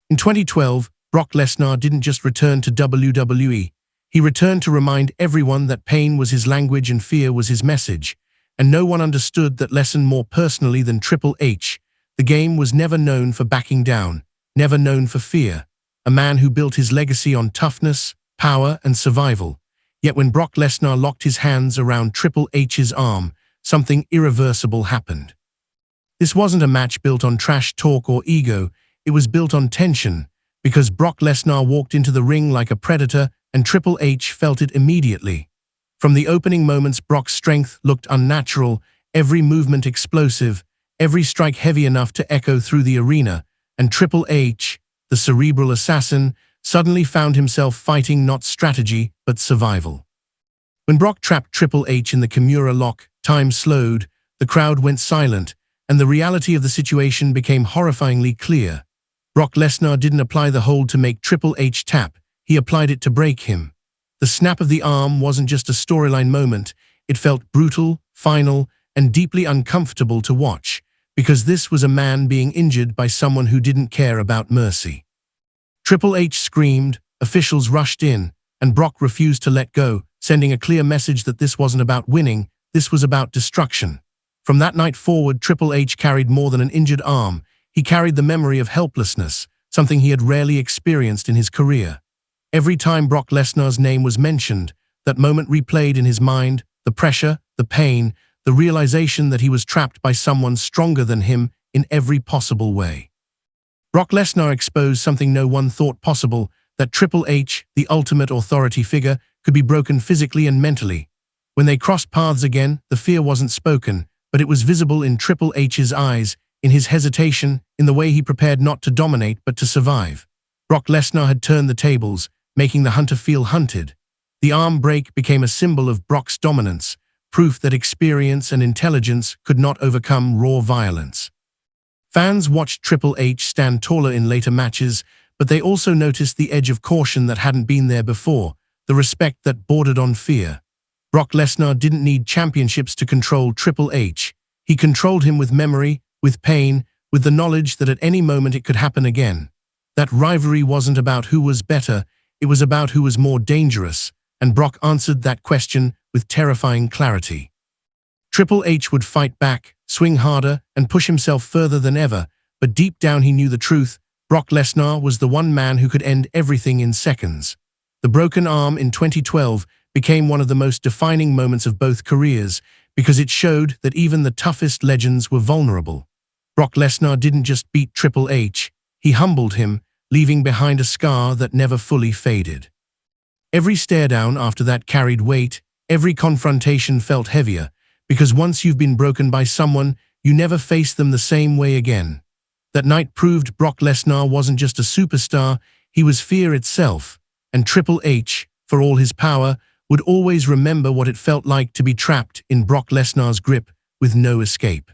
In 2012, Brock Lesnar didn't just return to WWE. He returned to remind everyone that pain was his language and fear was his message. And no one understood that lesson more personally than Triple H. The game was never known for backing down, never known for fear. A man who built his legacy on toughness, power, and survival. Yet when Brock Lesnar locked his hands around Triple H's arm, something irreversible happened. This wasn't a match built on trash talk or ego, it was built on tension, because Brock Lesnar walked into the ring like a predator and Triple H felt it immediately. From the opening moments, Brock's strength looked unnatural, every movement explosive, every strike heavy enough to echo through the arena, and Triple H, the cerebral assassin, suddenly found himself fighting not strategy, but survival. When Brock trapped Triple H in the Kimura Lock, time slowed, the crowd went silent, and the reality of the situation became horrifyingly clear. Brock Lesnar didn't apply the hold to make Triple H tap, he applied it to break him. The snap of the arm wasn't just a storyline moment, it felt brutal, final, and deeply uncomfortable to watch, because this was a man being injured by someone who didn't care about mercy. Triple H screamed, officials rushed in, and Brock refused to let go, sending a clear message that this wasn't about winning, this was about destruction. From that night forward, Triple H carried more than an injured arm, he carried the memory of helplessness, something he had rarely experienced in his career. Every time Brock Lesnar's name was mentioned, that moment replayed in his mind, the pressure, the pain, the realization that he was trapped by someone stronger than him in every possible way. Brock Lesnar exposed something no one thought possible, that Triple H, the ultimate authority figure, could be broken physically and mentally. When they crossed paths again, the fear wasn't spoken, but it was visible in Triple H's eyes, in his hesitation, in the way he prepared not to dominate but to survive. Brock Lesnar had turned the tables, making the hunter feel hunted. The arm break became a symbol of Brock's dominance, proof that experience and intelligence could not overcome raw violence. Fans watched Triple H stand taller in later matches, but they also noticed the edge of caution that hadn't been there before, the respect that bordered on fear. Brock Lesnar didn't need championships to control Triple H. He controlled him with memory, with pain, with the knowledge that at any moment it could happen again. That rivalry wasn't about who was better, it was about who was more dangerous, and Brock answered that question with terrifying clarity. Triple H would fight back, swing harder, and push himself further than ever, but deep down he knew the truth. Brock Lesnar was the one man who could end everything in seconds. The broken arm in 2012 became one of the most defining moments of both careers because it showed that even the toughest legends were vulnerable. Brock Lesnar didn't just beat Triple H, he humbled him, leaving behind a scar that never fully faded. Every stare-down after that carried weight, every confrontation felt heavier, because once you've been broken by someone, you never face them the same way again. That night proved Brock Lesnar wasn't just a superstar, he was fear itself, and Triple H, for all his power, would always remember what it felt like to be trapped in Brock Lesnar's grip with no escape.